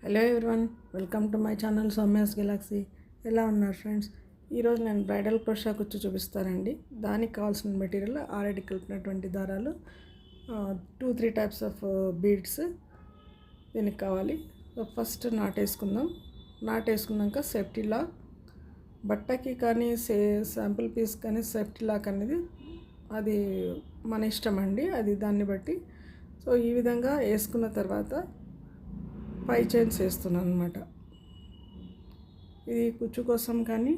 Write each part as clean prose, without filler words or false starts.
Hello everyone, welcome to my channel Soumya's Galaxy. ఎలా ఉన్నారు friends? ఈరోజు నేను బ్రైడల్ క్రోషా కుచ్చు చూపిస్తానండి. దానికి కావాల్సిన మెటీరియల్ ఆల్రెడీ కలిపినటువంటి దారాలు, 2-3 టైప్స్ ఆఫ్ బీడ్స్ దీనికి కావాలి. సో ఫస్ట్ నాటేసుకుందాం. నాటేసుకున్నాక సేఫ్టీ లాక్, బట్టకి కానీ శాంపుల్ పీస్ కానీ సేఫ్టీ లాక్ అనేది అది మన ఇష్టం అండి, అది దాన్ని బట్టి. సో ఈ విధంగా వేసుకున్న తర్వాత 5 చైన్స్ వేస్తున్నాను అనమాట. ఇది కుచ్చు కోసం, కానీ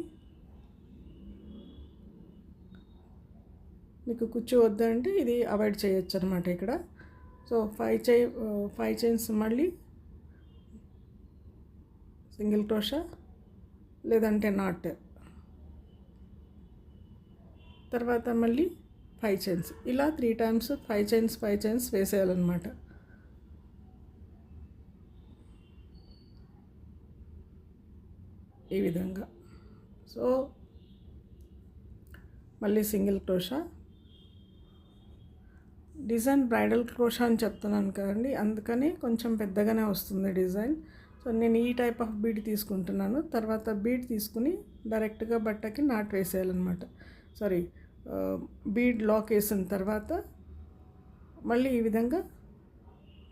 మీకు కుచ్చు వద్దంటే ఇది అవాయిడ్ చేయొచ్చు అనమాట ఇక్కడ. సో 5 చైన్స్, మళ్ళీ సింగిల్ క్రోషా లేదంటే నాట్, తర్వాత మళ్ళీ 5 చైన్స్, ఇలా 3 టైమ్స్ 5 చైన్స్ వేసేయాలన్నమాట. ఈ విధంగా. సో మళ్ళీ single crochet. Design bridal crochet అని చెప్తున్నాను కదండి, అందుకని కొంచెం పెద్దగానే వస్తుంది డిజైన్. సో నేను ఈ టైప్ ఆఫ్ బీడ్ తీసుకుంటున్నాను. తర్వాత బీడ్ తీసుకుని డైరెక్ట్గా బట్టకి నాట్ వేసేయాలన్నమాట. బీడ్ లాక్ వేసిన తర్వాత మళ్ళీ ఈ విధంగా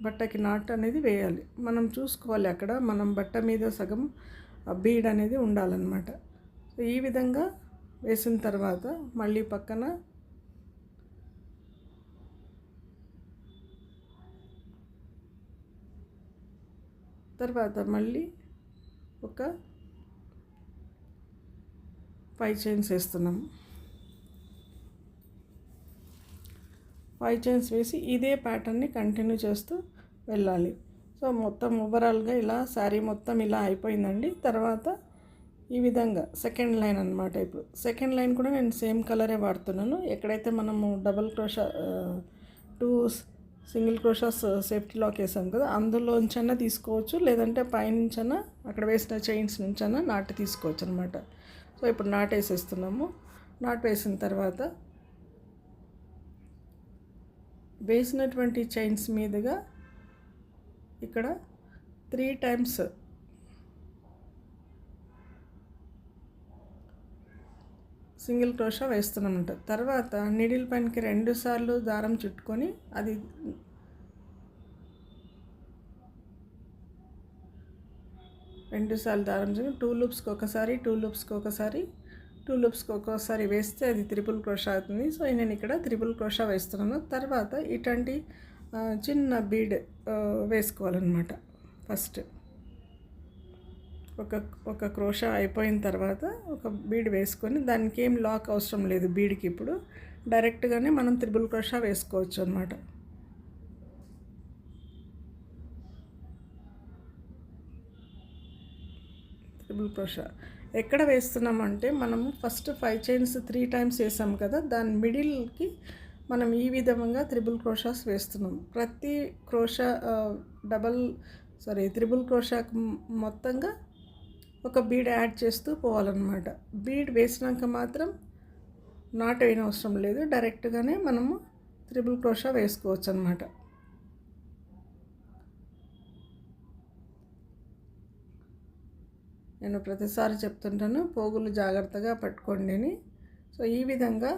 బట్టకి నాట్ అనేది వేయాలి. మనం చూసుకోవాలి, అక్కడ మనం బట్ట మీద సగం బీడ్ అనేది ఉండాలన్నమాట. సో ఈ విధంగా వేసిన తర్వాత మళ్ళీ పక్కన తర్వాత మళ్ళీ ఒక 5 చైన్స్ వేస్తున్నాము. 5 చైన్స్ వేసి ఇదే ప్యాటర్న్ని కంటిన్యూ చేస్తూ వెళ్ళాలి. సో మొత్తం ఓవరాల్గా ఇలా శారీ మొత్తం ఇలా అయిపోయిందండి. తర్వాత ఈ విధంగా సెకండ్ లైన్ అనమాట. ఇప్పుడు సెకండ్ లైన్ కూడా నేను సేమ్ కలరే వాడుతున్నాను. ఎక్కడైతే మనము double crochet 2 single crochets safety lock వేసాం కదా, అందులోంచన్నా తీసుకోవచ్చు, లేదంటే పైనుంచన్నా అక్కడ వేసిన చైన్స్ నుంచన్నా నాటు తీసుకోవచ్చు అనమాట. సో ఇప్పుడు నాటు వేసేస్తున్నాము. నాటు వేసిన తర్వాత వేసినటువంటి చైన్స్ మీదుగా ఇక్కడ 3 టైమ్స్ సింగిల్ క్రోషా వేస్తున్నామంట. తర్వాత నీడిల్ పైనకి 2 సార్లు దారం చుట్టుకొని అది దారం 2 లూప్స్కి ఒకసారి 2 లూప్స్కి ఒకసారి వేస్తే అది త్రిపుల్ క్రోషా అవుతుంది. సో నేను ఇక్కడ త్రిపుల్ క్రోషా వేస్తున్నాను. తర్వాత ఇట్లాంటి చిన్న బీడ్ వేసుకోవాలన్నమాట. ఫస్ట్ ఒక క్రోషా అయిపోయిన తర్వాత ఒక బీడ్ వేసుకొని, దానికి ఏం లాక్ అవసరం లేదు బీడ్కి. ఇప్పుడు డైరెక్ట్గానే మనం త్రిపుల్ క్రోషా వేసుకోవచ్చు అన్నమాట. త్రిపుల్ క్రోషా ఎక్కడ వేస్తున్నామంటే, మనము ఫస్ట్ 5 చైన్స్ 3 టైమ్స్ వేసాం కదా, దాని మిడిల్కి మనం ఈ విధంగా త్రిపుల్ క్రోషాస్ వేస్తున్నాం. ప్రతి క్రోషా త్రిపుల్ క్రోషాకి మొత్తంగా ఒక బీడ్ యాడ్ చేస్తూ పోవాలన్నమాట. బీడ్ వేసినాక మాత్రం నాట్ వేయని అవసరం లేదు, డైరెక్ట్గానే మనము త్రిపుల్ క్రోషా వేసుకోవచ్చు అన్నమాట. నేను ప్రతిసారి చెప్తుంటాను, పోగులు జాగ్రత్తగా పట్టుకోండి అని. సో ఈ విధంగా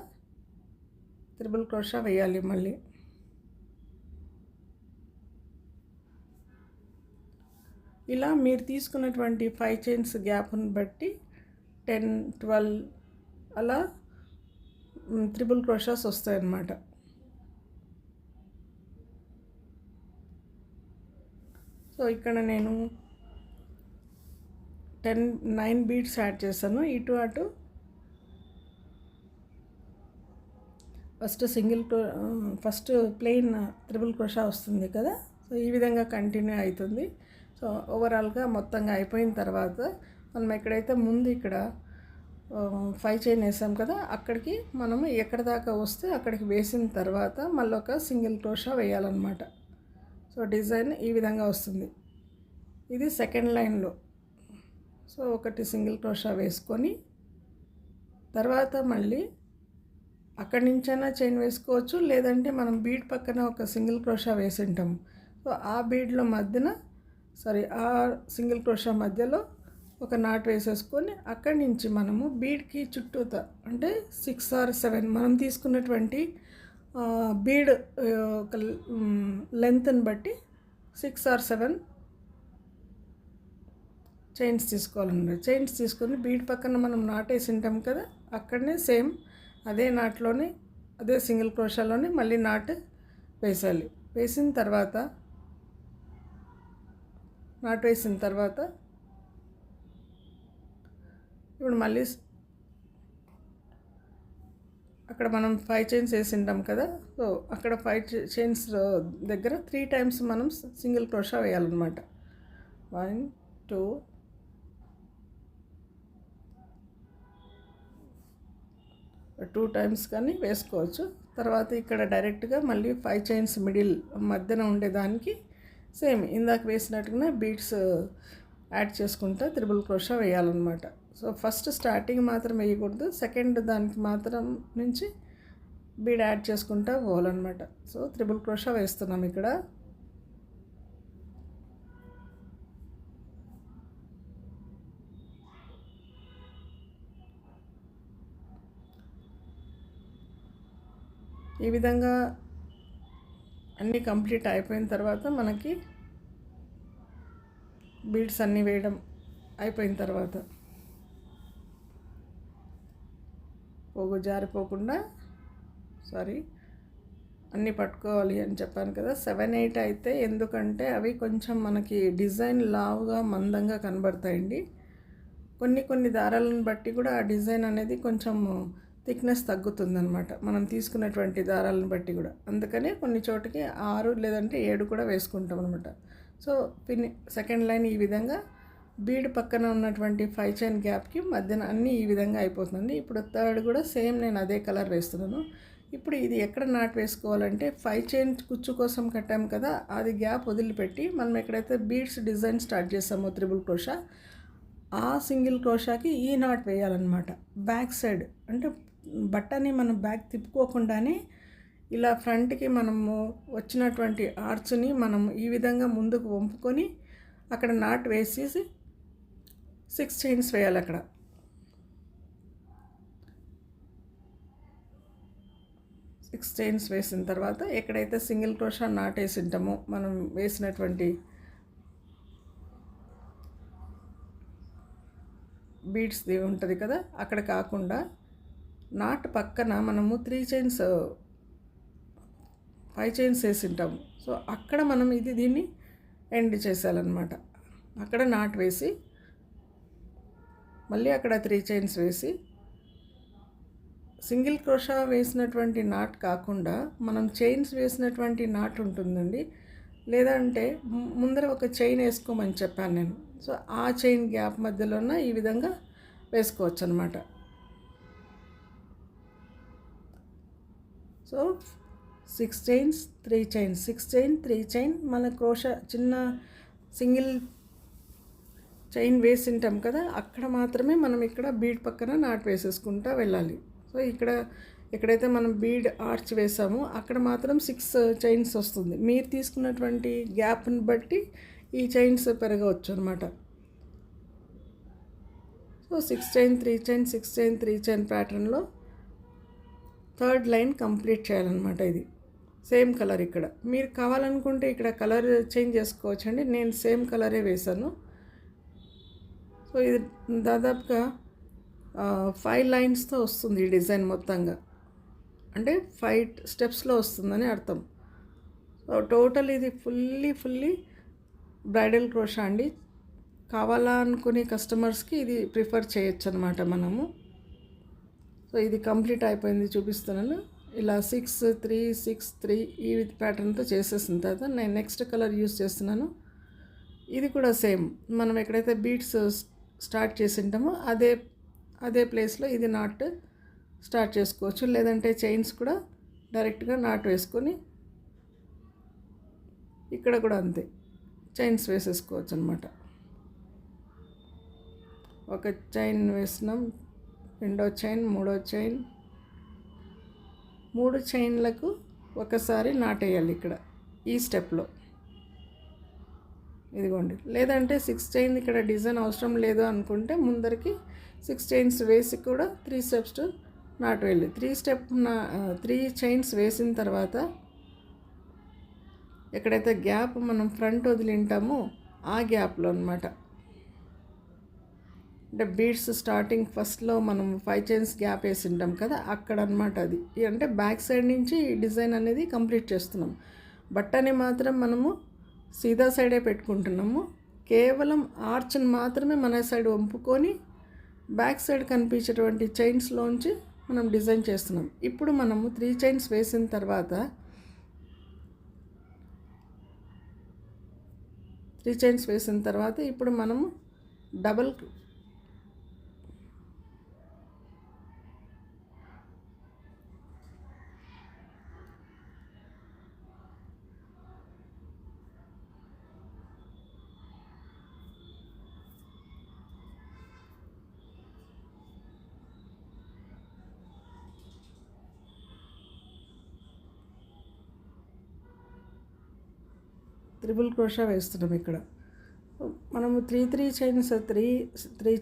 త్రిపుల్ క్రోషా వేయాలి. మళ్ళీ ఇలా మీరు తీసుకున్నటువంటి 5 చైన్స్ గ్యాప్ని బట్టి 10-12 అలా త్రిపుల్ క్రోషాస్ వస్తాయన్నమాట. సో ఇక్కడ నేను 9 బీడ్స్ యాడ్ చేశాను, ఇటు అటు. ఫస్ట్ ప్లెయిన్ త్రిపుల్ క్రోషా వస్తుంది కదా, సో ఈ విధంగా కంటిన్యూ అవుతుంది. సో ఓవరాల్గా మొత్తంగా అయిపోయిన తర్వాత మనం ఎక్కడైతే ముందు ఇక్కడ 5 చైన్ వేసాం కదా, అక్కడికి మనము ఎక్కడ దాకా వస్తే అక్కడికి వేసిన తర్వాత మళ్ళీ ఒక సింగిల్ క్రోషా వేయాలన్నమాట. సో డిజైన్ ఈ విధంగా వస్తుంది. ఇది సెకండ్ లైన్లో. సో ఒకటి సింగిల్ క్రోషా వేసుకొని తర్వాత మళ్ళీ అక్కడి నుంచైనా చైన్ వేసుకోవచ్చు, లేదంటే మనం బీడ్ పక్కన ఒక సింగిల్ క్రోషా వేసి ఉంటాం. సో ఆ బీడ్లో మధ్యన ఆ సింగిల్ క్రోషా మధ్యలో ఒక నాట్ వేసేసుకొని అక్కడి నుంచి మనము బీడ్కి చుట్టూత అంటే 6 or 7 మనం తీసుకున్నటువంటి బీడ్ ఒక లెంత్ని బట్టి 6 or 7 చైన్స్ తీసుకోవాలన్నమాట. చైన్స్ తీసుకొని బీడ్ పక్కన మనం నాటేసి ఉంటాం కదా, అక్కడనే సేమ్ అదే నాట్లోనే అదే సింగిల్ క్రోషాలోనే మళ్ళీ నాట్ వేసాలి. వేసిన తర్వాత ఇప్పుడు మళ్ళీ అక్కడ మనం 5 చైన్స్ వేసి ఉంటాం కదా, సో అక్కడ 5 చైన్స్ దగ్గర 3 times మనం సింగిల్ క్రోషా వేయాలన్నమాట. 1 2 2 times కానీ వేసుకోవచ్చు. తర్వాత ఇక్కడ డైరెక్ట్గా మళ్ళీ 5 చైన్స్ మిడిల్ మధ్యన ఉండేదానికి సేమ్ ఇందాక వేసినట్టుగానే బీడ్స్ యాడ్ చేసుకుంటా త్రిబుల్ క్రోషా వేయాలన్నమాట. సో ఫస్ట్ స్టార్టింగ్ మాత్రం వేయకూడదు, సెకండ్ దానికి మాత్రం నుంచి బీడ్ యాడ్ చేసుకుంటా పోవాలన్నమాట. సో త్రిబుల్ క్రోషా వేస్తున్నాం ఇక్కడ. ఈ విధంగా అన్నీ కంప్లీట్ అయిపోయిన తర్వాత మనకి బీడ్స్ అన్నీ వేయడం అయిపోయిన తర్వాత పోగు జారిపోకుండా అన్నీ పట్టుకోవాలి అని చెప్పాను కదా. 7 8 అయితే ఎందుకంటే అవి కొంచెం మనకి డిజైన్ లావుగా మందంగా కనబడతాయండి. కొన్ని దారాలను బట్టి కూడా ఆ డిజైన్ అనేది కొంచెం థిక్నెస్ తగ్గుతుందన్నమాట, మనం తీసుకున్నటువంటి దారాలను బట్టి కూడా. అందుకనే కొన్ని చోటుకి 6 లేదంటే 7 కూడా వేసుకుంటాం అనమాట. సో సెకండ్ లైన్ ఈ విధంగా బీడ్ పక్కన ఉన్నటువంటి 5 చైన్ గ్యాప్కి మధ్యన అన్నీ ఈ విధంగా అయిపోతుందండి. ఇప్పుడు థర్డ్ కూడా సేమ్ నేను అదే కలర్ వేస్తున్నాను. ఇప్పుడు ఇది ఎక్కడ నాట్ వేసుకోవాలంటే 5 చైన్ కుచ్చు కోసం కట్టాం కదా, అది గ్యాప్ వదిలిపెట్టి మనం ఎక్కడైతే బీడ్స్ డిజైన్ స్టార్ట్ చేసామో త్రిబుల్ క్రోషా, ఆ సింగిల్ క్రోషాకి ఈ నాట్ వేయాలన్నమాట. బ్యాక్ సైడ్ అంటే బట్టని మనం బ్యాక్ తిప్పుకోకుండానే ఇలా ఫ్రంట్కి మనము వచ్చినటువంటి ఆర్చ్ని మనం ఈ విధంగా ముందుకు వంపుకొని అక్కడ నాట్ వేసేసి 6 చైన్స్ వేయాలి. అక్కడ 6 చైన్స్ వేసిన తర్వాత ఎక్కడైతే సింగిల్ క్రోషా నాట్ వేసి ఉంటామో మనం వేసినటువంటి బీడ్స్ది ఉంటుంది కదా, అక్కడ కాకుండా నాట్ పక్కన మనము 3 చైన్స్ 5 చైన్స్ వేసి ఉంటాము. సో అక్కడ మనం దీన్ని ఎండ్ చేసేయాలన్నమాట. అక్కడ నాట్ వేసి మళ్ళీ అక్కడ 3 చైన్స్ వేసి సింగిల్ క్రోషా వేసినటువంటి నాట్ కాకుండా మనం చైన్స్ వేసినటువంటి నాట్ ఉంటుందండి. లేదంటే ముందర ఒక చైన్ వేసుకోమని చెప్పాను నేను. సో ఆ చైన్ గ్యాప్ మధ్యలోన ఈ విధంగా వేసుకోవచ్చు అనమాట. So 6 chains 3 chains 6 chain 3 chain మన క్రోషా చిన్న సింగిల్ చైన్ వేసి ఉంటాం కదా, అక్కడ మాత్రమే మనం ఇక్కడ బీడ్ పక్కన నాట్ వేసేసుకుంటూ వెళ్ళాలి. సో ఎక్కడైతే మనం బీడ్ ఆర్చ్ వేసామో అక్కడ మాత్రం 6 చైన్స్ వస్తుంది. మీరు తీసుకున్నటువంటి గ్యాప్ని బట్టి ఈ చైన్స్ పెరగవచ్చు అనమాట. So 6 chain 3 chain 6 chain 3 chain ప్యాటర్న్లో థర్డ్ లైన్ కంప్లీట్ చేయాలన్నమాట. ఇది సేమ్ కలర్. ఇక్కడ మీరు కావాలనుకుంటే ఇక్కడ కలర్ చేంజ్ చేసుకోవచ్చండి. నేను సేమ్ కలరే వేశాను. సో ఇది దాదాపుగా 5 లైన్స్తో వస్తుంది ఈ డిజైన్ మొత్తంగా, అంటే 5 స్టెప్స్లో వస్తుందని అర్థం. సో టోటల్ ఇది ఫుల్లీ బ్రైడల్ క్రోషా అండి. కావాలా అనుకునే కస్టమర్స్కి ఇది ప్రిఫర్ చేయొచ్చు అనమాట మనము. సో ఇది కంప్లీట్ అయిపోయింది, చూపిస్తున్నాను. ఇలా 6 3 6 3 ఈ ప్యాటర్న్తో చేసేసిన తర్వాత నేను నెక్స్ట్ కలర్ యూస్ చేస్తున్నాను. ఇది కూడా సేమ్ మనం ఎక్కడైతే బీడ్స్ స్టార్ట్ చేసి ఉంటామో అదే ప్లేస్లో ఇది నాట్ స్టార్ట్ చేసుకోవచ్చు. లేదంటే చైన్స్ కూడా డైరెక్ట్గా నాట్ వేసుకొని ఇక్కడ కూడా అంతే చైన్స్ వేసేసుకోవచ్చు అనమాట. ఒక చైన్ వేసినాం, రెండో చైన్, మూడో చైన్, 3 చైన్లకు ఒకసారి నాటేయాలి ఇక్కడ ఈ స్టెప్లో. ఇదిగోండి. లేదంటే 6 చైన్ ఇక్కడ డిజైన్ అవసరం లేదు అనుకుంటే ముందరికి 6 చైన్స్ వేసి కూడా 3 స్టెప్స్ నాట్ వెళ్ళి 3 చైన్స్ వేసిన తర్వాత ఎక్కడైతే గ్యాప్ మనం ఫ్రంట్ వదిలింటామో ఆ గ్యాప్లో అనమాట, అంటే బీడ్స్ స్టార్టింగ్ ఫస్ట్లో మనం 5 చైన్స్ గ్యాప్ వేసి ఉంటాం కదా అక్కడ అనమాట. అది అంటే బ్యాక్ సైడ్ నుంచి డిజైన్ అనేది కంప్లీట్ చేస్తున్నాం. బట్టని మాత్రం మనము సీదా సైడే పెట్టుకుంటున్నాము. కేవలం ఆర్చ్ని మాత్రమే మన సైడ్ వంపుకొని బ్యాక్ సైడ్ కనిపించేటువంటి చైన్స్లోంచి మనం డిజైన్ చేస్తున్నాం. ఇప్పుడు మనము 3 చైన్స్ వేసిన తర్వాత 3 చైన్స్ వేసిన తర్వాత ఇప్పుడు మనము డబల్ త్రిబుల్ క్రోషా వేస్తున్నాం. ఇక్కడ మనము 3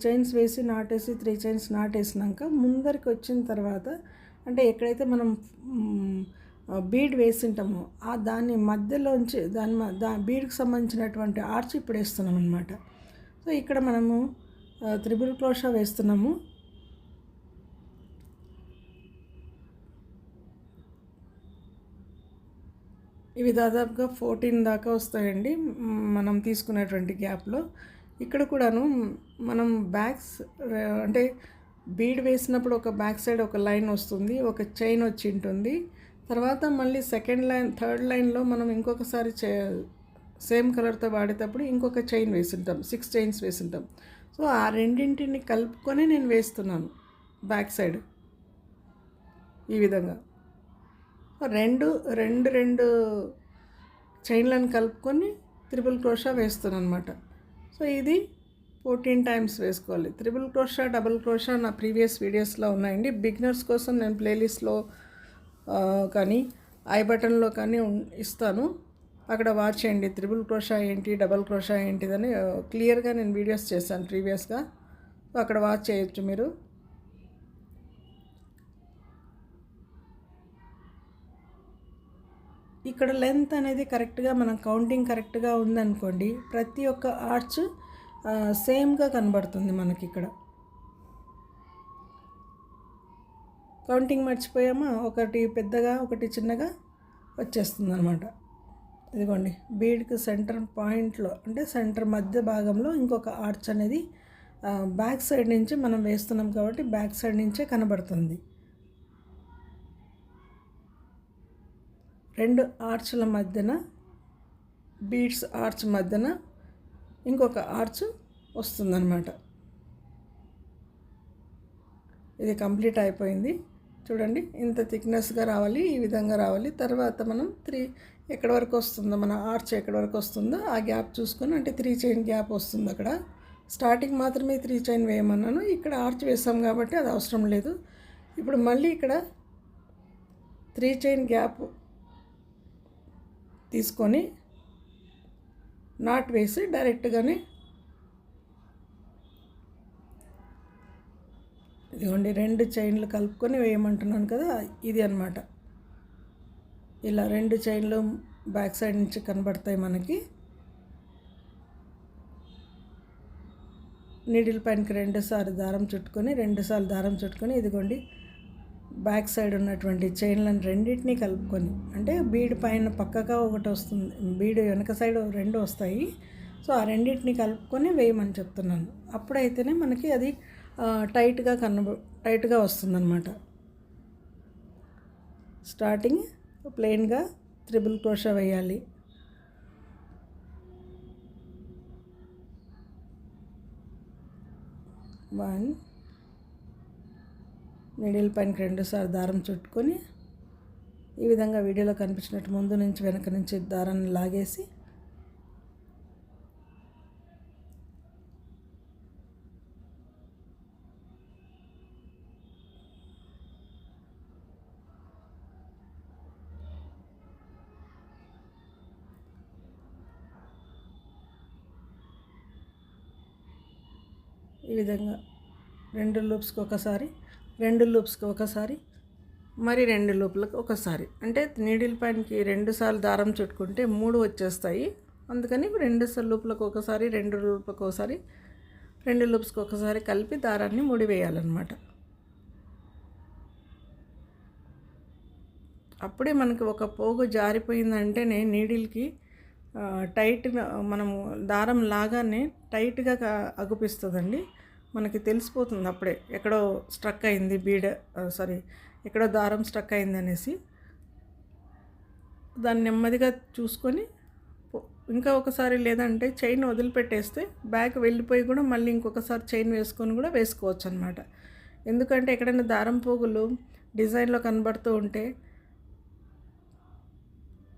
చైన్స్ వేసి నాటేసి 3 చైన్స్ నాటేసినాక ముందరికి వచ్చిన తర్వాత అంటే ఎక్కడైతే మనం బీడ్ వేసింటామో ఆ దాని మధ్యలోంచి బీడ్కి సంబంధించినటువంటి ఆర్చ్ ఇప్పుడు వేస్తున్నాం అనమాట. సో ఇక్కడ మనము త్రిబుల్ క్రోషా వేస్తున్నాము. ఇవి దాదాపుగా 14 దాకా వస్తాయండి మనం తీసుకునేటువంటి గ్యాప్లో. ఇక్కడ కూడాను మనం బ్యాక్స్ అంటే బీడ్ వేసినప్పుడు ఒక బ్యాక్ సైడ్ ఒక లైన్ వస్తుంది, ఒక చైన్ వచ్చి ఉంటుంది. తర్వాత మళ్ళీ సెకండ్ లైన్ థర్డ్ లైన్లో మనం ఇంకొకసారి సేమ్ కలర్తో వాడేటప్పుడు ఇంకొక చైన్ వేసింటాం, 6 చైన్స్ వేసింటాం. సో ఆ రెండింటిని కలుపుకొని నేను వేస్తున్నాను బ్యాక్ సైడ్ ఈ విధంగా. రెండు చైన్లను కలుపుకొని త్రిబుల్ క్రోషా వేస్తున్నాను అనమాట. సో ఇది 14 టైమ్స్ వేసుకోవాలి. త్రిబుల్ క్రోషా, డబుల్ క్రోషా నా ప్రీవియస్ వీడియోస్లో ఉన్నాయండి. బిగినర్స్ కోసం నేను ప్లేలిస్ట్లో కానీ ఐ బటన్లో కానీ ఇస్తాను, అక్కడ వాచ్ చేయండి. త్రిబుల్ క్రోషా ఏంటి, డబుల్ క్రోషా ఏంటిదని క్లియర్గా నేను వీడియోస్ చేశాను ప్రీవియస్గా. సో అక్కడ వాచ్ చేయొచ్చు మీరు. ఇక్కడ లెంత్ అనేది కరెక్ట్గా మనం కౌంటింగ్ కరెక్ట్గా ఉందనుకోండి, ప్రతి ఒక్క ఆర్చ్ సేమ్గా కనబడుతుంది మనకి. ఇక్కడ కౌంటింగ్ మర్చిపోయామా, ఒకటి పెద్దగా ఒకటి చిన్నగా వచ్చేస్తుంది అనమాట. ఇదిగోండి, బీడ్కి సెంటర్ పాయింట్లో అంటే సెంటర్ మధ్య భాగంలో ఇంకొక ఆర్చ్ అనేది బ్యాక్ సైడ్ నుంచి మనం వేస్తున్నాం కాబట్టి బ్యాక్ సైడ్ నుంచే కనబడుతుంది. 2 ఆర్చ్ల మధ్యన బీడ్స్ ఆర్చ్ మధ్యన ఇంకొక ఆర్చ్ వస్తుందన్నమాట. ఇది కంప్లీట్ అయిపోయింది. చూడండి, ఇంత థిక్నెస్గా రావాలి, ఈ విధంగా రావాలి. తర్వాత మనం ఎక్కడి వరకు వస్తుందో మన ఆర్చ్ ఎక్కడి వరకు వస్తుందో ఆ గ్యాప్ చూసుకొని, అంటే 3 చైన్ గ్యాప్ వస్తుంది. అక్కడ స్టార్టింగ్ మాత్రమే 3 చైన్ వేయమన్నాను, ఇక్కడ ఆర్చ్ వేసాం కాబట్టి అది అవసరం లేదు. ఇప్పుడు మళ్ళీ ఇక్కడ 3 చైన్ గ్యాప్ తీసుకొని నాట్ వేసి డైరెక్ట్గానే ఇదిగోండి 2 చైన్లు కలుపుకొని వేయమంటున్నాను కదా, ఇది అన్నమాట. ఇలా 2 చైన్లు బ్యాక్ సైడ్ నుంచి కనబడతాయి మనకి. నీడిల్ పైనకి 2 సార్లు దారం చుట్టుకొని ఇదిగోండి బ్యాక్ సైడ్ ఉన్నటువంటి చైన్లను రెండింటినీ కలుపుకొని, అంటే బీడ్ పైన పక్కగా ఒకటి వస్తుంది, బీడ్ వెనక సైడ్ 2 వస్తాయి. సో ఆ రెండింటినీ కలుపుకొని వేయమని చెప్తున్నాను. అప్పుడైతేనే మనకి అది టైట్గా వస్తుందన్నమాట. స్టార్టింగ్ ప్లెయిన్గా త్రిబుల్ క్రోషా వేయాలి. వన్ నీడిల్ పైనకి 2 సార్లు దారం చుట్టుకొని ఈ విధంగా వీడియోలో కనిపించినట్టు ముందు నుంచి వెనక నుంచి దారాన్ని లాగేసి ఈ విధంగా 2 లూప్స్కి ఒకసారి, 2 లూప్స్కి ఒకసారి, మరి 2 లూప్లకు ఒకసారి. అంటే నీడిల్ పైనకి 2 సార్లు దారం చుట్టుకుంటే 3 వచ్చేస్తాయి. అందుకని 2 లూప్లకు ఒకసారి, 2 లూప్లకు ఒకసారి, 2 లూప్స్కి ఒకసారి కలిపి దారాన్ని ముడివేయాలన్నమాట. అప్పుడే మనకి ఒక పోగు జారిపోయిందంటేనే నీడిల్కి టైట్గా మనము దారం లాగానే టైట్గా అగుపిస్తుందండి. మనకి తెలిసిపోతుంది అప్పుడే ఎక్కడో స్ట్రక్ అయింది ఎక్కడో దారం స్ట్రక్ అయింది అనేసి. దాన్ని నెమ్మదిగా చూసుకొని ఇంకా ఒకసారి, లేదంటే చైన్ వదిలిపెట్టేస్తే బ్యాక్ వెళ్ళిపోయి కూడా మళ్ళీ ఇంకొకసారి చైన్ వేసుకొని కూడా వేసుకోవచ్చు అనమాట. ఎందుకంటే ఎక్కడైనా దారం పోగులు డిజైన్లో కనబడుతూ ఉంటే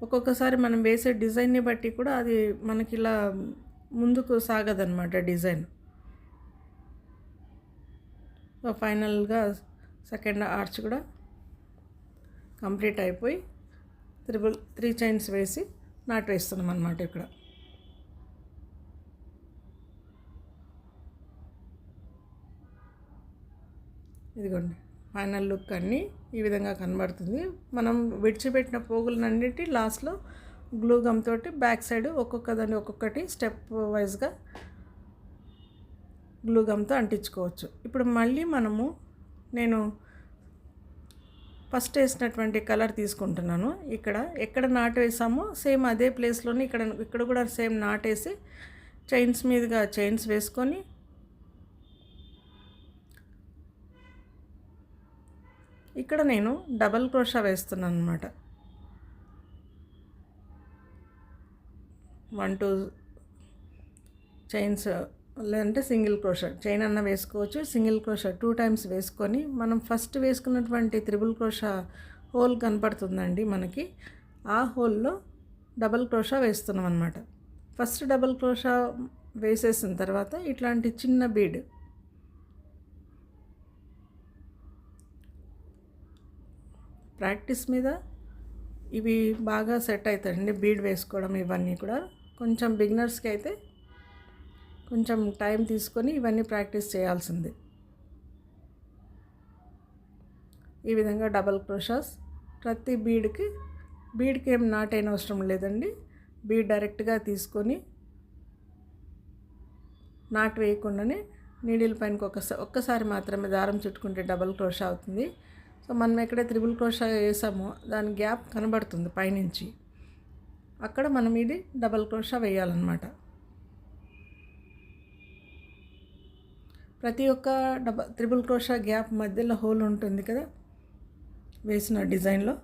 ఒక్కొక్కసారి మనం వేసే డిజైన్ని బట్టి కూడా అది మనకి ఇలా ముందుకు సాగదన్నమాట డిజైన్. సో ఫైనల్గా సెకండ్ ఆర్చ్ కూడా కంప్లీట్ అయిపోయి 3 చైన్స్ వేసి నాట్ వేస్తున్నాం అన్నమాట. ఇక్కడ ఇదిగోండి ఫైనల్ లుక్ అన్నీ ఈ విధంగా కనబడుతుంది. మనం విడిచిపెట్టిన పోగులన్నిటి లాస్ట్లో గ్లూ గమ్ తోటి బ్యాక్ సైడ్ ఒక్కొక్కదాన్ని ఒక్కొక్కటి స్టెప్ వైజ్గా గ్లూ గమ్తో అంటించుకోవచ్చు. ఇప్పుడు మళ్ళీ నేను ఫస్ట్ వేసినటువంటి కలర్ తీసుకుంటున్నాను. ఎక్కడ నాటు వేసామో సేమ్ అదే ప్లేస్లోనే ఇక్కడ కూడా సేమ్ నాటేసి చైన్స్ మీదుగా చైన్స్ వేసుకొని ఇక్కడ నేను డబల్ క్రోషా వేస్తున్నాను అన్నమాట. 1-2 చైన్స్, లేదంటే సింగిల్ క్రోషా చైన్ అన్న వేసుకోవచ్చు. సింగిల్ క్రోషా 2 టైమ్స్ వేసుకొని మనం ఫస్ట్ వేసుకున్నటువంటి త్రిబుల్ క్రోషా హోల్ కనపడుతుందండి మనకి. ఆ హోల్లో డబల్ క్రోషా వేస్తున్నాం అన్నమాట. ఫస్ట్ డబల్ క్రోషా వేసేసిన తర్వాత ఇట్లాంటి చిన్న బీడ్ ప్రాక్టీస్ మీద ఇవి బాగా సెట్ అవుతాయండి. బీడ్ వేసుకోవడం ఇవన్నీ కూడా కొంచెం బిగినర్స్కి అయితే కొంచెం టైం తీసుకొని ఇవన్నీ ప్రాక్టీస్ చేయాల్సింది. ఈ విధంగా డబల్ క్రోషాస్ ప్రతి బీడ్కి ఏం నాటైన అవసరం లేదండి. బీడ్ డైరెక్ట్గా తీసుకొని నాటు వేయకుండానే నీడిల్ పైనకి ఒక్కసారి మాత్రమే దారం చుట్టుకుంటే డబల్ క్రోషా అవుతుంది. సో మనం ఎక్కడైతే త్రిబుల్ క్రోషా వేసామో దాని గ్యాప్ కనబడుతుంది పైనుంచి, అక్కడ మనం ఇది డబల్ క్రోషా వేయాలన్నమాట. ప్రతి ఒక్క త్రిబుల్ క్రోషా గ్యాప్ మధ్యలో హోల్ ఉంటుంది కదా వేసిన డిజైన్లో,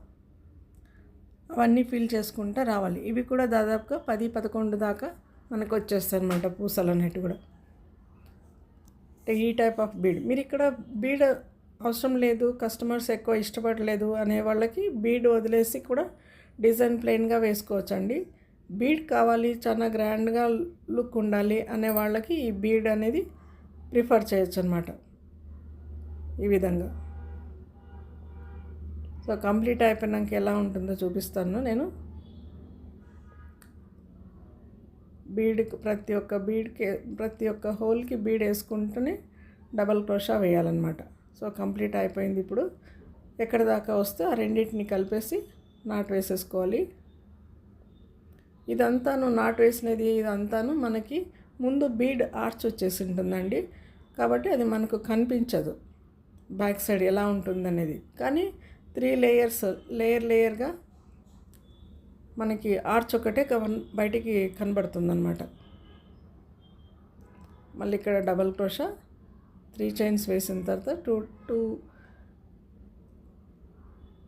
అవన్నీ ఫిల్ చేసుకుంటూ రావాలి. ఇవి కూడా దాదాపుగా 10-11 దాకా మనకు వచ్చేస్తాయి అన్నమాట పూసలు అనేవి కూడా. ఈ టైప్ ఆఫ్ బీడ్ మీరు ఇక్కడ బీడ్ అవసరం లేదు, కస్టమర్స్ ఎక్కువ ఇష్టపడలేదు అనే వాళ్ళకి బీడ్ వదిలేసి కూడా డిజైన్ ప్లెయిన్గా వేసుకోవచ్చు అండి. బీడ్ కావాలి, చాలా గ్రాండ్గా లుక్ ఉండాలి అనే వాళ్ళకి ఈ బీడ్ అనేది ప్రిఫర్ చేయొచ్చు అన్నమాట. ఈ విధంగా సో కంప్లీట్ అయిపోయినాక ఎలా ఉంటుందో చూపిస్తాను నేను. ప్రతి ఒక్క హోల్కి బీడ్ వేసుకుంటూనే డబల్ క్రోషా వేయాలన్నమాట. సో కంప్లీట్ అయిపోయింది. ఇప్పుడు ఎక్కడ దాకా వస్తే ఆ రెండింటిని కలిపేసి నాటు వేసేసుకోవాలి. నాటు వేసినది ఇదంతాను మనకి ముందు బీడ్ ఆర్చ్ వచ్చేసి ఉంటుందండి, కాబట్టి అది మనకు కనిపించదు బ్యాక్ సైడ్ ఎలా ఉంటుందనేది. కానీ 3 లేయర్గా మనకి ఆర్చ్ ఒకటే బయటికి కనబడుతుందన్నమాట. మళ్ళీ ఇక్కడ డబల్ క్రోషా 3 చైన్స్ వేసిన తర్వాత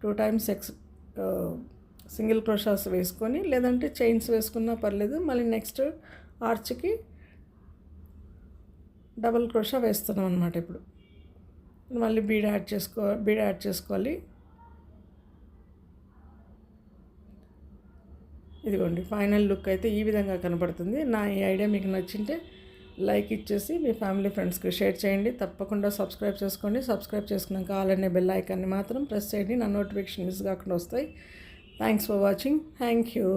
2 టైమ్స్ సింగిల్ క్రోషాస్ వేసుకొని, లేదంటే చైన్స్ వేసుకున్నా పర్లేదు. మళ్ళీ నెక్స్ట్ ఆర్చ్కి డబల్ క్రోషా వేస్తున్నాం అన్నమాట. ఇప్పుడు మళ్ళీ బీడ్ యాడ్ చేసుకోవాలి. ఇదిగోండి ఫైనల్ లుక్ అయితే ఈ విధంగా కనబడుతుంది. నా ఈ ఐడియా మీకు నచ్చింటే లైక్ ఇచ్చేసి మీ ఫ్యామిలీ ఫ్రెండ్స్కి షేర్ చేయండి. తప్పకుండా సబ్స్క్రైబ్ చేసుకోండి. సబ్స్క్రైబ్ చేసుకున్నాక ఆల్ అనే బెల్ ఐకాన్ని మాత్రం ప్రెస్ చేయండి. నా నోటిఫికేషన్ మిస్ కాకుండా వస్తాయి. Thanks for watching. Thank you.